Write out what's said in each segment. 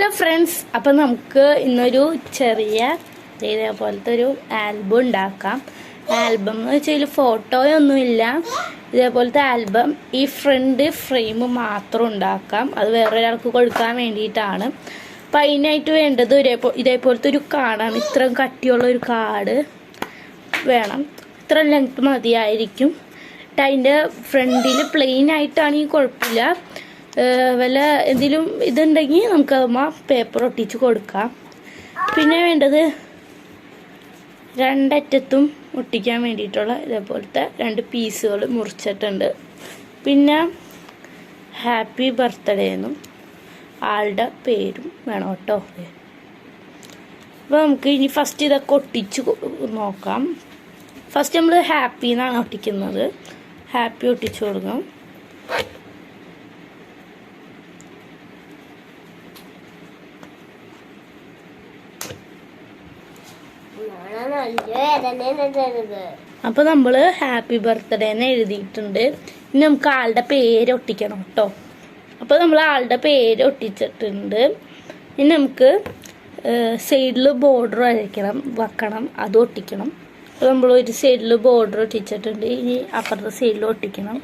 Hello friends, അപ്പം നമുക്ക് ഇന്നൊരു ചെറിയ ഇതേപോലത്തെ ഒരു ആൽബം ഉണ്ടാക്കാം. ആൽബം എന്ന് വെച്ചാൽ ഫോട്ടോയൊന്നുമില്ല, ഇതേപോലത്തെ ആൽബം ഈ ഫ്രണ്ട് ഫ്രെയിം മാത്രം ഉണ്ടാക്കാം. അത് വേറൊരാൾക്ക് കൊടുക്കാൻ വേണ്ടിയിട്ടാണ്. അപ്പം അതിനായിട്ട് വേണ്ടത് ഇതേപോലത്തെ ഒരു കാർഡാണ്. ഇത്രയും കട്ടിയുള്ള ഒരു കാർഡ് വേണം. ഇത്ര ലെങ്ത് മതിയായിരിക്കും. അതിൻ്റെ ഫ്രണ്ടിൽ പ്ലെയിൻ ആയിട്ടാണെങ്കിൽ കുഴപ്പമില്ല. വല്ല എന്തെങ്കിലും ഇതുണ്ടെങ്കിൽ നമുക്ക് പേപ്പർ ഒട്ടിച്ച് കൊടുക്കാം. പിന്നെ വേണ്ടത് രണ്ടറ്റത്തും ഒട്ടിക്കാൻ വേണ്ടിയിട്ടുള്ള ഇതേപോലത്തെ 2 പീസുകൾ മുറിച്ചിട്ടുണ്ട്. പിന്നെ ഹാപ്പി ബർത്ത്ഡേ എന്നും ആളുടെ പേരും വേണം കേട്ടോ. അപ്പോൾ നമുക്ക് ഇനി ഫസ്റ്റ് ഇതൊക്കെ ഒട്ടിച്ച് നോക്കാം. ഫസ്റ്റ് നമ്മൾ ഹാപ്പി എന്നാണ് ഒട്ടിക്കുന്നത്. ഹാപ്പി ഒട്ടിച്ച് കൊടുക്കാം. അപ്പൊ നമ്മള് ഹാപ്പി ബർത്ത്ഡേ എന്ന് എഴുതിയിട്ടുണ്ട്. ഇനി നമുക്ക് ആളുടെ പേര് ഒട്ടിക്കണം കേട്ടോ. അപ്പൊ നമ്മൾ ആളുടെ പേര് ഒട്ടിച്ചിട്ടുണ്ട്. ഇനി നമുക്ക് സൈഡിൽ ബോർഡർ വെക്കണം, അത് ഒട്ടിക്കണം. അപ്പോൾ നമ്മൾ ഒരു സൈഡിൽ ബോർഡർ ഒട്ടിച്ചിട്ടുണ്ട്. ഇനി അപ്പുറത്തെ സൈഡിൽ ഒട്ടിക്കണം.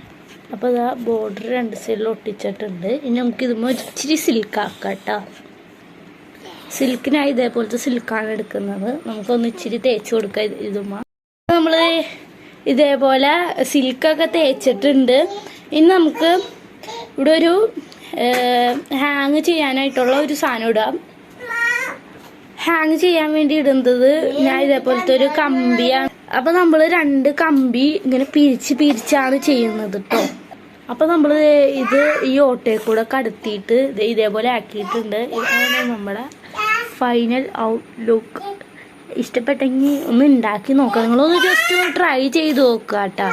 അപ്പോൾ ഇതാ ബോർഡർ 2 സൈഡിൽ ഒട്ടിച്ചിട്ടുണ്ട്. ഇനി നമുക്ക് ഇതുമ്പോൾ ഇച്ചിരി സിൽക്കാക്കാം കേട്ടോ. സിൽക്കിനായി ഇതേപോലത്തെ സിൽക്കാണ് എടുക്കുന്നത്. നമുക്കൊന്ന് ഇച്ചിരി തേച്ച് കൊടുക്കാം. ഇതുമ്മ നമ്മൾ ഇതേപോലെ സിൽക്കൊക്കെ തേച്ചിട്ടുണ്ട്. ഇനി നമുക്ക് ഇവിടെ ഒരു ഹാങ് ചെയ്യാനായിട്ടുള്ള ഒരു സാധനം ഇടാം. ഹാങ് ചെയ്യാൻ വേണ്ടി ഇടുന്നത് ഞാൻ ഇതേപോലത്തെ ഒരു കമ്പിയാണ്. അപ്പം നമ്മൾ 2 കമ്പി ഇങ്ങനെ പിരിച്ചാണ് ചെയ്യുന്നത് കേട്ടോ. അപ്പം നമ്മൾ ഇത് ഈ ഓട്ടയിൽ കൂടെ കടത്തിയിട്ട് ഇതേപോലെ ആക്കിയിട്ടുണ്ട്. ഇതാണ് നമ്മുടെ ഫൈനൽ ഔട്ട്ലുക്ക്. ഇഷ്ടപ്പെട്ടെങ്കിൽ ഒന്ന് ഉണ്ടാക്കി നോക്കാം. നിങ്ങളൊന്ന് ജസ്റ്റ് ട്രൈ ചെയ്ത് നോക്കുക കേട്ടോ.